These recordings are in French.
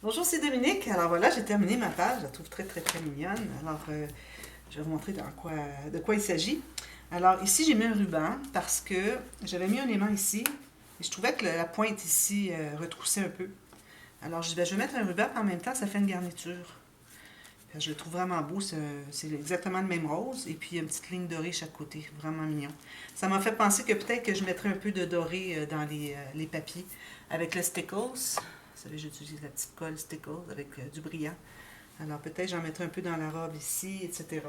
Bonjour, c'est Dominique. Alors voilà, j'ai terminé ma page. Je la trouve très, très, très mignonne. Alors, je vais vous montrer de quoi il s'agit. Alors, ici, j'ai mis un ruban parce que j'avais mis un aimant ici et je trouvais que la pointe ici retroussait un peu. Alors, je vais mettre un ruban, en même temps, ça fait une garniture. Je le trouve vraiment beau. C'est exactement le même rose. Et puis, il y a une petite ligne dorée chaque côté. Vraiment mignon. Ça m'a fait penser que peut-être que je mettrais un peu de doré dans les papiers avec le Stickles. Vous savez, j'utilise la petite colle Stickles avec du brillant. Alors, peut-être j'en mettrai un peu dans la robe ici, etc.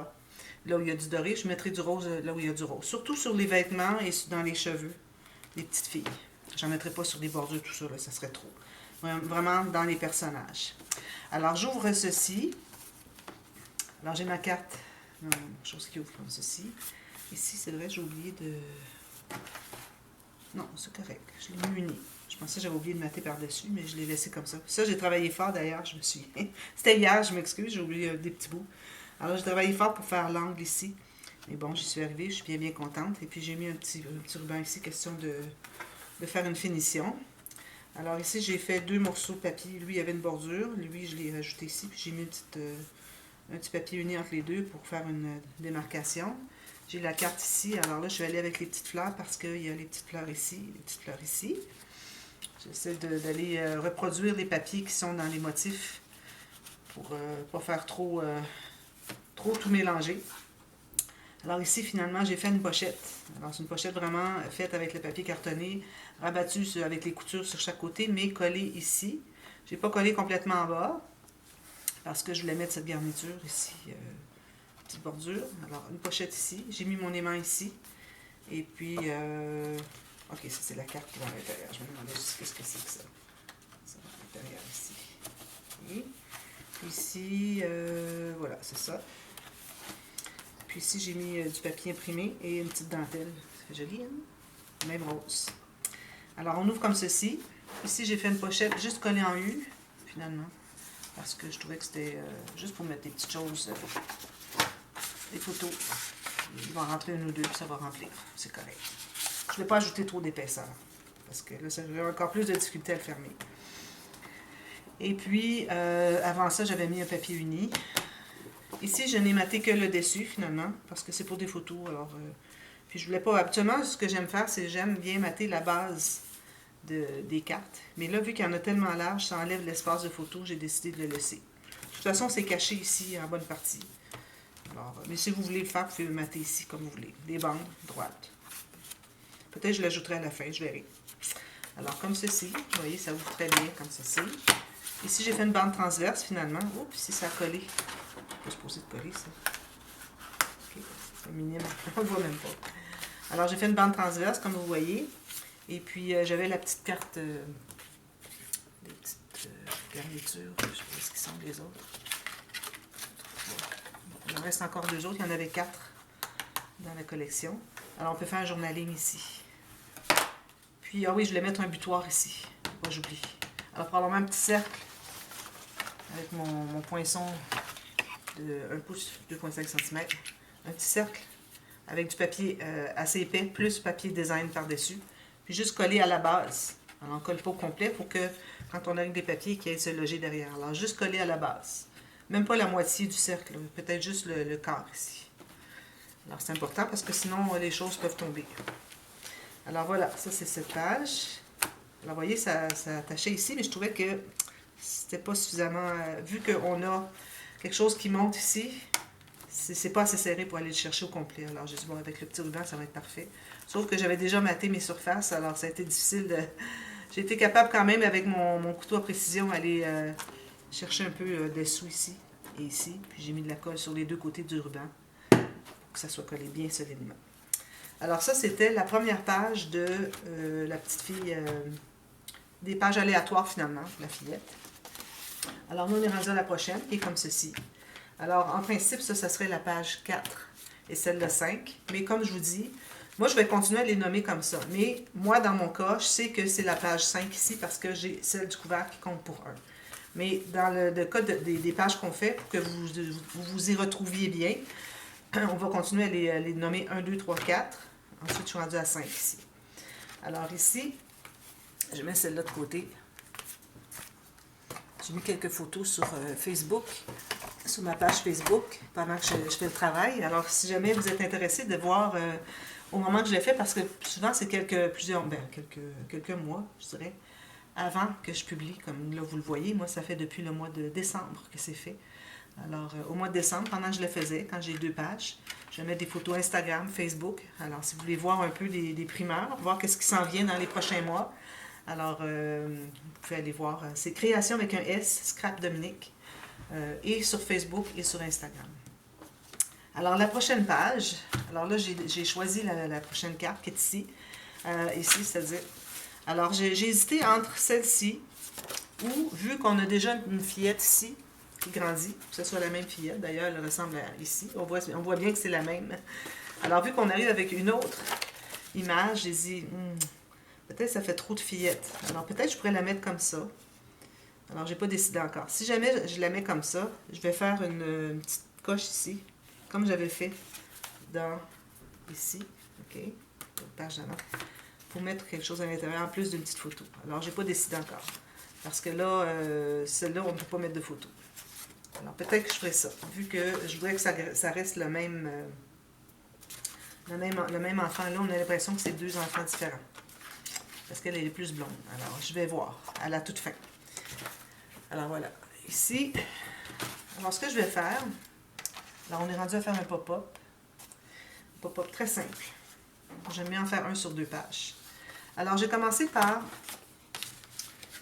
Là où il y a du doré, je mettrai du rose là où il y a du rose. Surtout sur les vêtements et dans les cheveux des petites filles. J'en mettrai pas sur des bordures, tout ça, là, ça serait trop. Vraiment dans les personnages. Alors, j'ouvre ceci. Alors, j'ai ma carte, chose qui ouvre comme ceci. Ici, c'est vrai, j'ai oublié de... Non, c'est correct. Je l'ai mis uni. Je pensais que j'avais oublié de mater par-dessus, mais je l'ai laissé comme ça. Ça, j'ai travaillé fort d'ailleurs, je me suis... C'était hier, je m'excuse, j'ai oublié des petits bouts. Alors, j'ai travaillé fort pour faire l'angle ici. Mais bon, j'y suis arrivée, je suis bien, bien contente. Et puis, j'ai mis un petit ruban ici, question de faire une finition. Alors, ici, j'ai fait deux morceaux de papier. Lui, il y avait une bordure. Lui, je l'ai rajouté ici. Puis, j'ai mis un petit papier uni entre les deux pour faire une démarcation. J'ai la carte ici. Alors là, je vais aller avec les petites fleurs parce qu'il y a les petites fleurs ici, les petites fleurs ici. J'essaie d'aller reproduire les papiers qui sont dans les motifs pour ne pas faire trop tout mélanger. Alors ici, finalement, j'ai fait une pochette. Alors, c'est une pochette vraiment faite avec le papier cartonné, rabattu avec les coutures sur chaque côté, mais collée ici. Je n'ai pas collé complètement en bas parce que je voulais mettre cette garniture ici, petite bordure. Alors, une pochette ici. J'ai mis mon aimant ici. Et puis, ok, ça c'est la carte qui va à l'intérieur. Je me demandais juste qu'est-ce que c'est que ça. Ça va à l'intérieur ici. Okay. Puis ici, voilà, c'est ça. Puis ici, j'ai mis du papier imprimé et une petite dentelle. C'est joli, hein? Même rose. Alors, on ouvre comme ceci. Ici, j'ai fait une pochette juste collée en U, finalement. Parce que je trouvais que c'était juste pour mettre des petites choses, des photos. Il va en rentrer une ou deux, puis ça va remplir. C'est correct. Je ne vais pas ajouter trop d'épaisseur. Parce que là, ça aurait encore plus de difficulté à le fermer. Et puis, avant ça, j'avais mis un papier uni. Ici, je n'ai maté que le dessus, finalement, parce que c'est pour des photos. Alors, puis je voulais pas... Habituellement, ce que j'aime faire, c'est j'aime bien mater la base des cartes. Mais là, vu qu'il y en a tellement large, ça enlève l'espace de photo, j'ai décidé de le laisser. De toute façon, c'est caché ici, en bonne partie. Alors, mais si vous voulez le faire, vous pouvez le mater ici, comme vous voulez. Des bandes droites. Peut-être que je l'ajouterai à la fin, je verrai. Alors, comme ceci, vous voyez, ça ouvre très bien comme ceci. Ici, j'ai fait une bande transverse, finalement. Oups, ici, ça a collé. C'est pas supposé de coller, ça. Ok, c'est minime. On ne le voit même pas. Alors, j'ai fait une bande transverse, comme vous voyez. Et puis, j'avais la petite carte, des petites garnitures. Je ne sais pas ce qu'ils sont, les autres. Il en reste encore deux autres. Il y en avait quatre dans la collection. Alors, on peut faire un journaling ici. Puis, ah oui, je voulais mettre un butoir ici. Pas j'oublie. Alors, probablement un petit cercle avec mon poinçon de 1 pouce, 2,5 cm. Un petit cercle avec du papier assez épais, plus papier design par-dessus. Puis juste coller à la base. Alors, on ne colle pas au complet pour que, quand on a des papiers, qu'ils aillent se loger derrière. Alors, juste coller à la base. Même pas la moitié du cercle, peut-être juste le quart ici. Alors, c'est important parce que sinon, les choses peuvent tomber. Alors, voilà, ça, c'est cette page. Alors, vous voyez, ça attachait ici, mais je trouvais que c'était pas suffisamment... vu qu'on a quelque chose qui monte ici, c'est pas assez serré pour aller le chercher au complet. Alors, j'ai dit, bon, avec le petit ruban, ça va être parfait. Sauf que j'avais déjà maté mes surfaces, alors ça a été difficile de... J'ai été capable quand même, avec mon couteau à précision, aller chercher un peu dessous ici et ici. Puis j'ai mis de la colle sur les deux côtés du ruban pour que ça soit collé bien solidement. Alors ça, c'était la première page de la petite fille, des pages aléatoires finalement, la fillette. Alors nous, on est rendu à la prochaine, qui est comme ceci. Alors en principe, ça serait la page 4 et celle de 5. Mais comme je vous dis, moi je vais continuer à les nommer comme ça. Mais moi, dans mon cas, je sais que c'est la page 5 ici parce que j'ai celle du couvert qui compte pour 1. Mais dans le cas des pages qu'on fait, pour que vous y retrouviez bien, on va continuer à les nommer 1, 2, 3, 4. Ensuite, je suis rendue à 5 ici. Alors ici, je mets celle-là de côté. J'ai mis quelques photos sur Facebook, sur ma page Facebook, pendant que je fais le travail. Alors, si jamais vous êtes intéressé de voir au moment que je l'ai fait, parce que souvent, c'est quelques mois, je dirais, avant que je publie. Comme là, vous le voyez, moi, ça fait depuis le mois de décembre que c'est fait. Alors, au mois de décembre, pendant que je le faisais, quand j'ai 2 pages, je vais mettre des photos Instagram, Facebook. Alors, si vous voulez voir un peu des primeurs, voir qu'est-ce qui s'en vient dans les prochains mois, alors, vous pouvez aller voir. C'est Création avec un S, Scrap Dominique, et sur Facebook et sur Instagram. Alors, la prochaine page, alors là, j'ai choisi la prochaine carte qui est ici. Ici, c'est-à-dire. Alors, j'ai hésité entre celle-ci, ou, vu qu'on a déjà une fillette ici, qui grandit, que ce soit la même fillette, d'ailleurs, elle ressemble à ici. On voit bien que c'est la même. Alors, vu qu'on arrive avec une autre image, j'ai dit, peut-être ça fait trop de fillettes. Alors, peut-être je pourrais la mettre comme ça. Alors, j'ai pas décidé encore. Si jamais je la mets comme ça, je vais faire une petite coche ici, comme j'avais fait dans ici, OK, page d'avant, pour mettre quelque chose à l'intérieur, en plus d'une petite photo. Alors, j'ai pas décidé encore. Parce que là, celle-là, on ne peut pas mettre de photo. Alors, peut-être que je ferai ça, vu que je voudrais que ça reste le même enfant. Là, on a l'impression que c'est 2 enfants différents. Parce qu'elle est plus blonde. Alors, je vais voir à la toute fin. Alors, voilà. Ici, alors, ce que je vais faire, alors, on est rendu à faire un pop-up. Un pop-up très simple. J'aime bien en faire un sur 2 pages. Alors, j'ai commencé par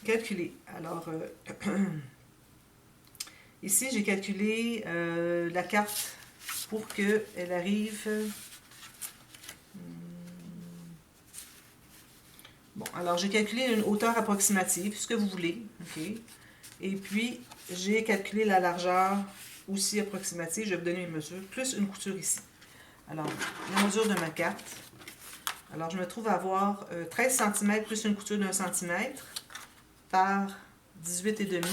calculer. Alors, ici, j'ai calculé la carte pour qu'elle arrive. Bon, alors j'ai calculé une hauteur approximative, ce que vous voulez. OK? Et puis, j'ai calculé la largeur aussi approximative. Je vais vous donner mes mesures, plus une couture ici. Alors, la mesure de ma carte. Alors, je me trouve à avoir 13 cm plus une couture d'1 cm par 18,5.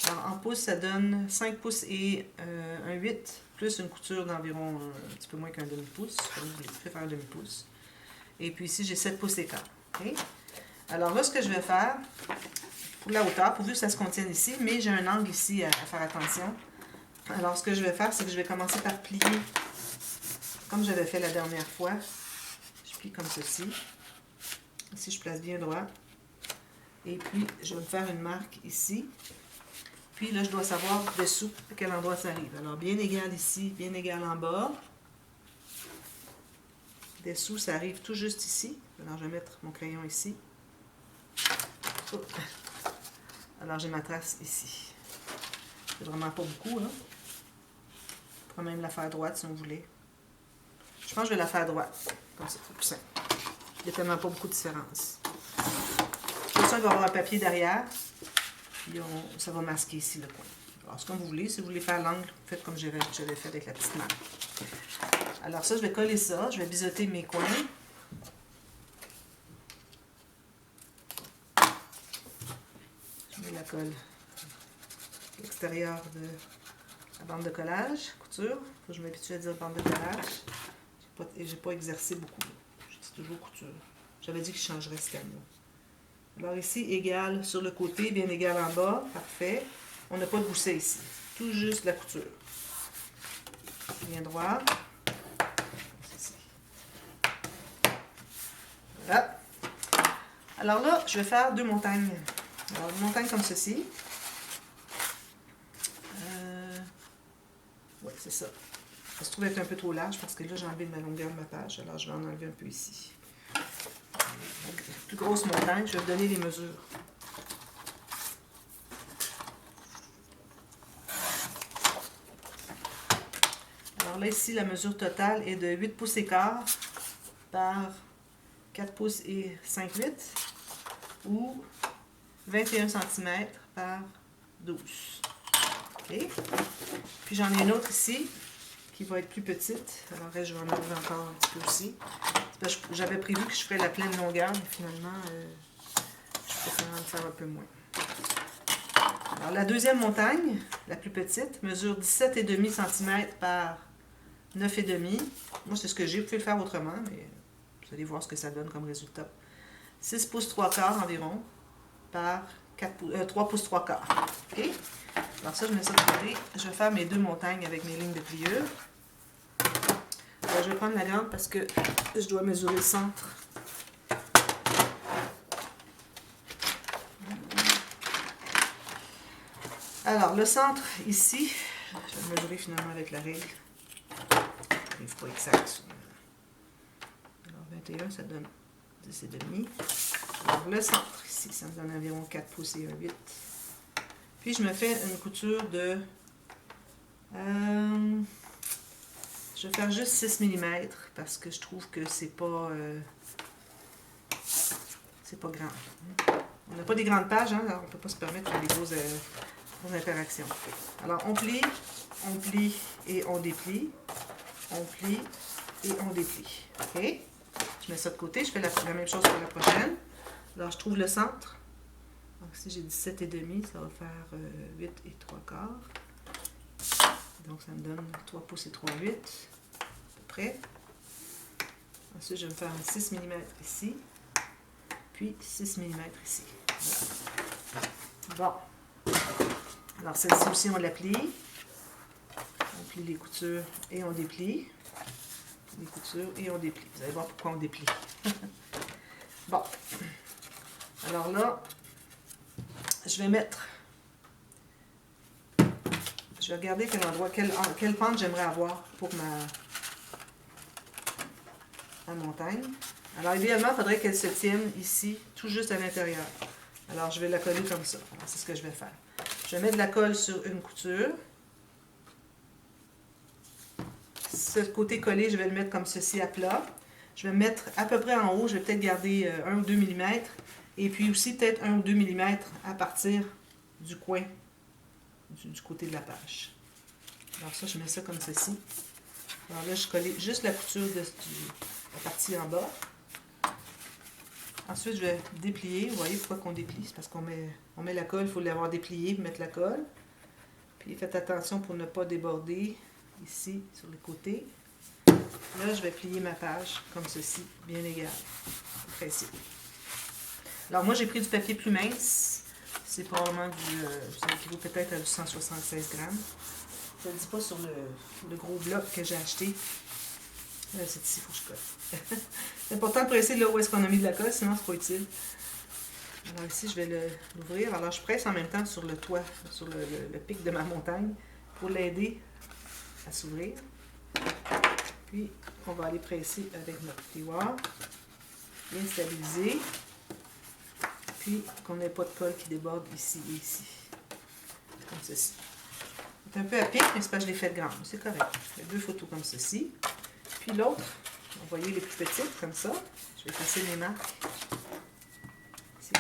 Alors, en pouces, ça donne 5 pouces et un 8, plus une couture d'environ un petit peu moins qu'un demi-pouce. Comme vous voulez, je vais faire un demi-pouce. Et puis ici, j'ai 7 pouces et quart. Okay? Alors là, ce que je vais faire, pour la hauteur, pourvu que ça se contienne ici, mais j'ai un angle ici à faire attention. Alors, ce que je vais faire, c'est que je vais commencer par plier, comme j'avais fait la dernière fois. Je plie comme ceci. Ici, je place bien droit. Et puis, je vais me faire une marque ici. Puis là, je dois savoir dessous à quel endroit ça arrive. Alors, bien égal ici, bien égal en bas. Dessous, ça arrive tout juste ici. Alors, je vais mettre mon crayon ici. Oh. Alors, j'ai ma trace ici. C'est vraiment pas beaucoup, hein? Je peux même la faire droite si on voulait. Je pense que je vais la faire droite. Comme ça, c'est plus simple. Il n'y a tellement pas beaucoup de différence. De toute façon, il va y avoir un papier derrière. Puis, ça va masquer ici le coin. Alors, c'est comme vous voulez. Si vous voulez faire l'angle, faites comme j'avais fait avec la petite marque. Alors ça, je vais coller ça. Je vais biseauter mes coins. Je mets la colle à l'extérieur de la bande de collage, couture. Faut que je m'habitue à dire bande de collage. J'ai pas exercé beaucoup. Je dis toujours couture. J'avais dit que je changerais ce camion. Alors ici, égal sur le côté, bien égal en bas. Parfait. On n'a pas de gousset ici. Tout juste la couture. Bien droit. Voilà. Alors là, je vais faire 2 montagnes. Alors, une montagne comme ceci. Oui, c'est ça. Ça se trouve être un peu trop large parce que là, j'ai enlevé ma longueur de ma page. Alors, je vais en enlever un peu ici. La plus grosse montagne, je vais vous donner les mesures. Alors là, ici, la mesure totale est de 8 pouces et quart par 4 pouces et 5/8 ou 21 cm par 12. OK? Puis j'en ai une autre ici qui va être plus petite. Alors là, je vais en enlever encore un petit peu aussi. J'avais prévu que je ferais la pleine longueur, mais finalement, je préfère en faire un peu moins. Alors la deuxième montagne, la plus petite, mesure 17,5 cm par 9,5. Moi, c'est ce que j'ai. Vous pouvez le faire autrement, mais vous allez voir ce que ça donne comme résultat. 6 pouces 3/4 environ par 3 pouces 3 quarts. OK? Alors ça, je mets ça de côté. Je vais faire mes 2 montagnes avec mes lignes de pliure. Alors, je vais prendre la grande parce que je dois mesurer le centre. Alors, le centre ici, je vais le mesurer finalement avec la règle. Il faut exact. Alors, 21, ça donne 10,5. Alors, le centre ici, ça me donne environ 4 pouces et 1,8. Puis, je me fais une couture de... je vais faire juste 6 mm parce que je trouve que c'est pas grand. On n'a pas des grandes pages, hein, alors on ne peut pas se permettre des grosses interactions. Alors, on plie et on déplie. On plie et on déplie. OK? Je mets ça de côté. Je fais la même chose pour la prochaine. Alors, je trouve le centre. Donc, si j'ai 17,5, ça va faire 8 et 3 quarts. Donc, ça me donne 3 pouces et 3,8 à peu près. Ensuite, je vais me faire un 6 mm ici. Puis 6 mm ici. Voilà. Bon. Alors, celle-ci aussi, on la plie. On plie les coutures et on déplie. Les coutures et on déplie. Vous allez voir pourquoi on déplie. Bon. Alors là, je vais mettre... Je vais regarder quel endroit, quelle pente j'aimerais avoir pour ma montagne. Alors, idéalement, il faudrait qu'elle se tienne ici, tout juste à l'intérieur. Alors, je vais la coller comme ça. Alors, c'est ce que je vais faire. Je vais mettre de la colle sur une couture. Ce côté collé, je vais le mettre comme ceci à plat. Je vais me mettre à peu près en haut. Je vais peut-être garder 1 ou 2 mm. Et puis aussi peut-être 1 ou 2 mm à partir du coin, du côté de la page. Alors ça, je mets ça comme ceci. Alors là, je colle juste la couture de la partie en bas. Ensuite, je vais déplier. Vous voyez pourquoi on déplie? C'est parce qu'on met la colle, il faut l'avoir dépliée pour mettre la colle. Puis faites attention pour ne pas déborder ici sur les côtés. Là, je vais plier ma page comme ceci, bien égal. Précis. Alors moi, j'ai pris du papier plus mince. C'est probablement ça équivaut peut-être à du 176 grammes. Je ne le dis pas sur le gros bloc que j'ai acheté. C'est ici, il faut que je colle. C'est important de presser là où est-ce qu'on a mis de la colle, sinon c'est pas utile. Alors ici, je vais l'ouvrir. Alors je presse en même temps sur le toit, sur le pic de ma montagne, pour l'aider à s'ouvrir. Puis, on va aller presser avec notre plioir, bien stabiliser. Puis, qu'on n'ait pas de colle qui déborde ici et ici. Comme ceci. C'est un peu à pic, mais c'est parce que je l'ai fait grande. C'est correct. Je fais 2 photos comme ceci. Puis l'autre, vous voyez les plus petites, comme ça. Je vais passer mes marques. Ici.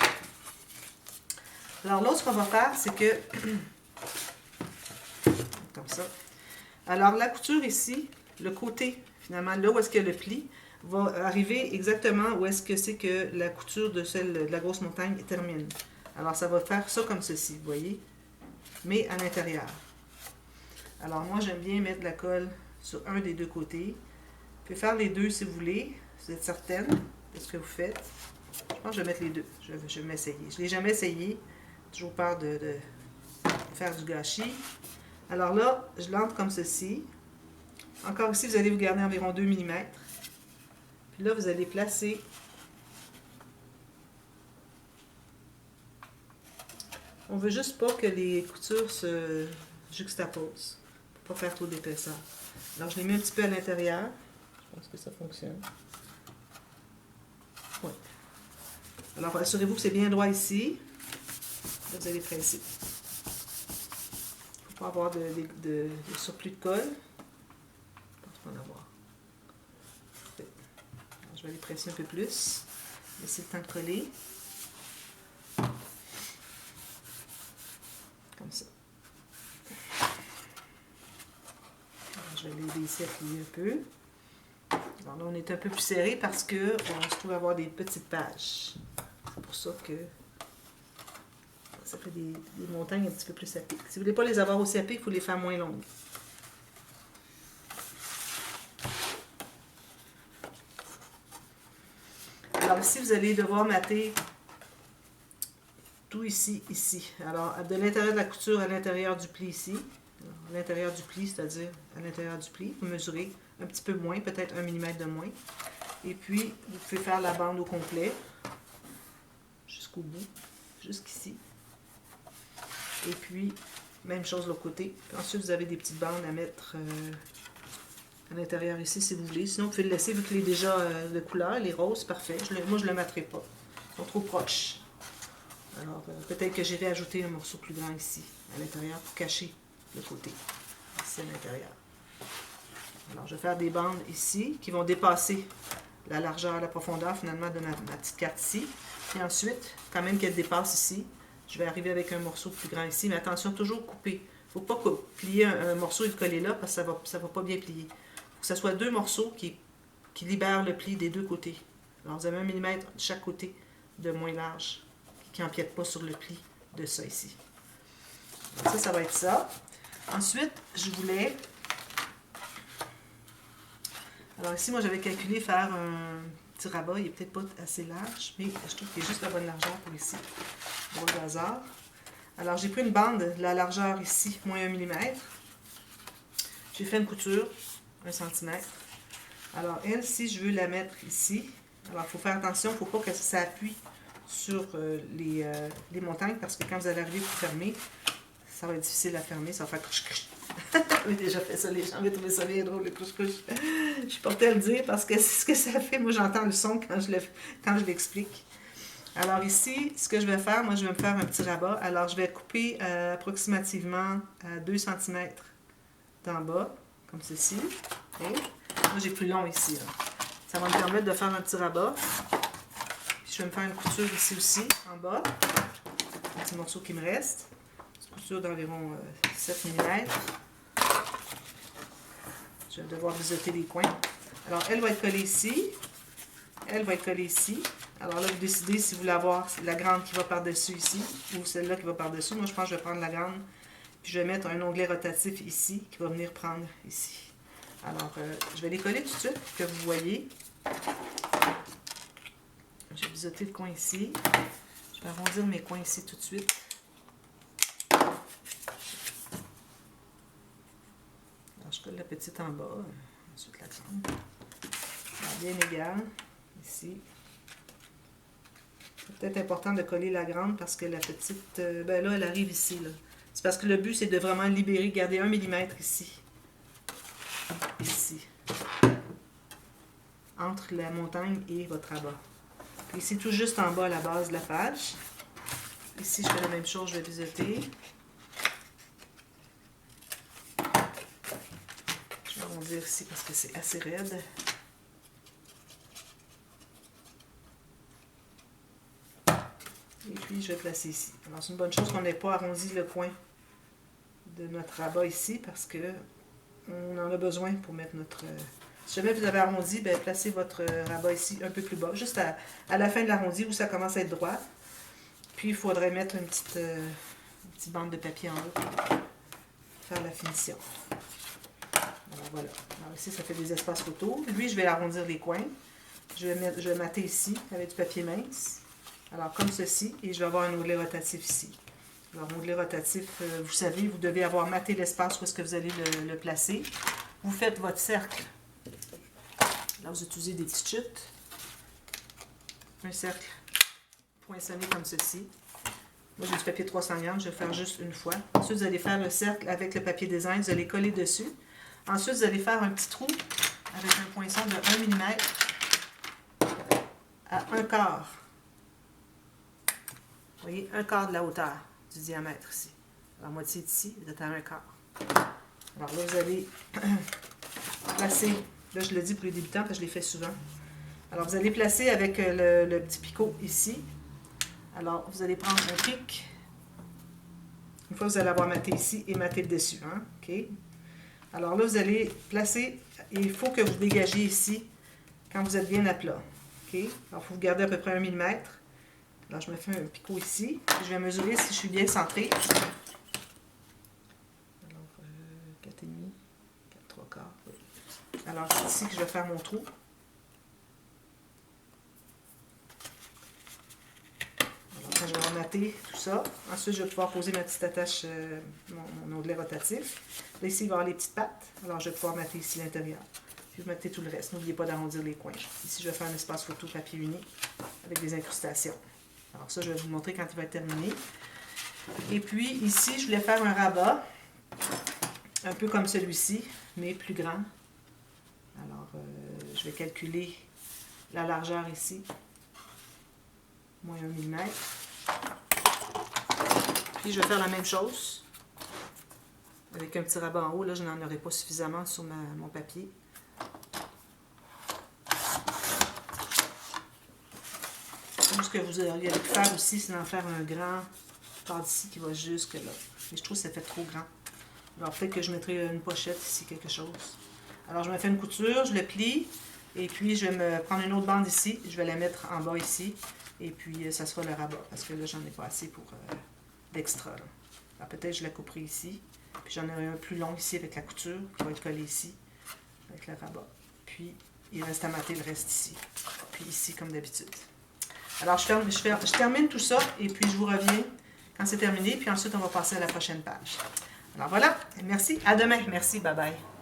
Alors, l'autre, ce qu'on va faire, c'est que... comme ça. Alors, la couture ici, le côté, finalement, là où est-ce qu'il y a le pli, va arriver exactement où est-ce que c'est que la couture de celle de la grosse montagne termine. Alors, ça va faire ça comme ceci, vous voyez, mais à l'intérieur. Alors, moi, j'aime bien mettre de la colle sur un des deux côtés. Vous pouvez faire les deux si vous voulez, vous êtes certaine de ce que vous faites. Je pense que je vais mettre les deux. Je vais m'essayer. Je ne l'ai jamais essayé. J'ai toujours peur de faire du gâchis. Alors là, je l'entre comme ceci. Encore ici, vous allez vous garder environ 2 mm. Puis là, vous allez placer on veut juste pas que les coutures se juxtaposent pour pas faire trop d'épaisseur. Alors, je les mets un petit peu à l'intérieur. Je pense que ça fonctionne. Oui. Alors, assurez-vous que c'est bien droit ici. Là, vous allez presser. Il ne faut pas avoir de surplus de colle. Je pense pas en avoir. Alors, je vais aller presser un peu plus. Laisser le temps de coller. Comme ça. Alors, je vais l'aider ici à plier un peu. Alors là, on est un peu plus serré parce qu'on se trouve avoir des petites pages. C'est pour ça que ça fait des montagnes un petit peu plus à pic. Si vous ne voulez pas les avoir aussi à pic, il faut les faire moins longues. Alors ici, vous allez devoir mater tout ici, ici. Alors, de l'intérieur de la couture à l'intérieur du pli ici. Alors, à l'intérieur du pli, c'est-à-dire à l'intérieur du pli, vous mesurez un petit peu moins, peut-être 1 mm de moins. Et puis, vous pouvez faire la bande au complet, jusqu'au bout, jusqu'ici. Et puis, même chose de l'autre côté. Puis ensuite, vous avez des petites bandes à mettre à l'intérieur ici, si vous voulez. Sinon, vous pouvez le laisser, vu qu'il est déjà de couleur, il est rose, parfait. Moi, je ne le mettrai pas. Ils sont trop proches. Alors, peut-être que j'irai ajouter un morceau plus grand ici, à l'intérieur, pour cacher le côté, ici à l'intérieur. Alors, je vais faire des bandes ici, qui vont dépasser la largeur, la profondeur, finalement, de ma petite carte ici. Et ensuite, quand même qu'elle dépasse ici, je vais arriver avec un morceau plus grand ici, mais attention, toujours couper. Il ne faut pas plier un morceau et le coller là, parce que ça ne va pas bien plier. Il faut que ce soit deux morceaux qui libèrent le pli des deux côtés. Alors, vous avez 1 mm de chaque côté de moins large, qui n'empiète pas sur le pli de ça ici. Donc ça va être ça. Ensuite, je voulais... Alors ici, moi, j'avais calculé faire un petit rabat. Il n'est peut-être pas assez large, mais je trouve qu'il est juste la bonne largeur pour ici. Bon, le hasard. Alors, j'ai pris une bande, la largeur ici, moins 1 mm. J'ai fait une couture, 1 cm. Alors, elle, si je veux la mettre ici, alors il faut faire attention, il ne faut pas que ça appuie sur les montagnes, parce que quand vous allez arriver pour fermer, ça va être difficile à fermer, ça va faire couche-couche. J'ai déjà fait ça, les gens vont trouver ça bien drôle, le couche-couche. Je suis portée à le dire parce que c'est ce que ça fait. Moi, j'entends le son quand je l'explique. Alors ici, ce que je vais faire, moi, je vais me faire un petit rabat. Alors, je vais couper approximativement à 2 cm d'en bas, comme ceci. Okay. Moi, j'ai plus long ici. Là. Ça va me permettre de faire un petit rabat. Puis, je vais me faire une couture ici aussi, en bas. Un petit morceau qui me reste. Une couture d'environ 7 mm. Je vais devoir biseauter les coins. Alors, elle va être collée ici. Elle va être collée ici. Alors là, vous décidez si vous voulez avoir la grande qui va par-dessus ici ou celle-là qui va par-dessus. Moi, je pense que je vais prendre la grande. Puis, je vais mettre un onglet rotatif ici qui va venir prendre ici. Alors, je vais les coller tout de suite pour que vous voyez. J'ai biseauté le coin ici. Je vais arrondir mes coins ici tout de suite. Alors, je colle la petite en bas, ensuite la grande. Alors, bien égal, ici. C'est peut-être important de coller la grande parce que la petite, ben là, elle arrive ici. C'est parce que le but, c'est de vraiment libérer, garder 1 mm ici. Ici. Entre la montagne et votre rabat. Puis ici, tout juste en bas, à la base de la page. Ici, je fais la même chose, je vais biseauter. Je vais arrondir ici parce que c'est assez raide. Et puis, je vais placer ici. Alors, c'est une bonne chose qu'on n'ait pas arrondi le coin de notre rabat ici parce que on en a besoin pour mettre notre... Si jamais vous avez arrondi, bien, placez votre rabat ici un peu plus bas, juste à la fin de l'arrondi où ça commence à être droit. Puis, il faudrait mettre une petite bande de papier en haut pour faire la finition. Alors, voilà. Alors, ici, ça fait des espaces autour. Lui, je vais arrondir les coins. Je vais mater ici avec du papier mince. Alors, comme ceci, et je vais avoir un onglet rotatif ici. Alors, onglet rotatif, vous savez, vous devez avoir maté l'espace où est-ce que vous allez le placer. Vous faites votre cercle. Là, vous utilisez des petites chutes. Un cercle poinçonné comme ceci. Moi, j'ai du papier 300 grammes, je vais faire juste une fois. Ensuite, vous allez faire le cercle avec le papier design, vous allez coller dessus. Ensuite, vous allez faire un petit trou avec un poinçon de 1 mm à 1/4. Vous voyez, 1/4 de la hauteur du diamètre ici. La moitié d'ici, vous êtes à 1/4. Alors là, vous allez placer, là je le dis pour les débutants parce que je l'ai fait souvent. Alors vous allez placer avec le petit picot ici. Alors vous allez prendre un pic. Une fois que vous allez avoir maté ici et maté le dessus. Hein? OK? Alors là, vous allez placer, et il faut que vous dégagiez ici quand vous êtes bien à plat. OK? Alors il faut vous garder à peu près 1 mm. Alors, je me fais un picot ici. Je vais mesurer si je suis bien centrée. Alors, 4,5, 4 3/4. Oui. Alors, c'est ici que je vais faire mon trou. Alors, quand je vais mater tout ça. Ensuite, je vais pouvoir poser ma petite attache, mon onglet rotatif. Là, ici, il va y avoir les petites pattes. Alors, je vais pouvoir mater ici l'intérieur. Puis, mater tout le reste. N'oubliez pas d'arrondir les coins. Ici, je vais faire un espace photo papier uni avec des incrustations. Alors, ça, je vais vous montrer quand il va être terminé. Et puis, ici, je voulais faire un rabat, un peu comme celui-ci, mais plus grand. Alors, je vais calculer la largeur ici, moins 1 mm. Puis, je vais faire la même chose avec un petit rabat en haut. Là, je n'en aurai pas suffisamment sur mon papier. Ce que vous auriez pu faire aussi, c'est d'en faire un grand par d'ici qui va jusque là. Mais je trouve que ça fait trop grand. Alors, peut-être que je mettrai une pochette ici, quelque chose. Alors, je me fais une couture, je le plie. Et puis, je vais me prendre une autre bande ici. Je vais la mettre en bas ici. Et puis, ça sera le rabat. Parce que là, j'en ai pas assez pour d'extra. Alors, peut-être que je la couperai ici. Puis, j'en aurai un plus long ici avec la couture qui va être collée ici. Avec le rabat. Puis, il reste à mater le reste ici. Puis, ici, comme d'habitude. Alors, je termine tout ça. Et puis, je vous reviens quand c'est terminé. Puis, ensuite, on va passer à la prochaine page. Alors, voilà. Merci. À demain. Merci. Bye bye.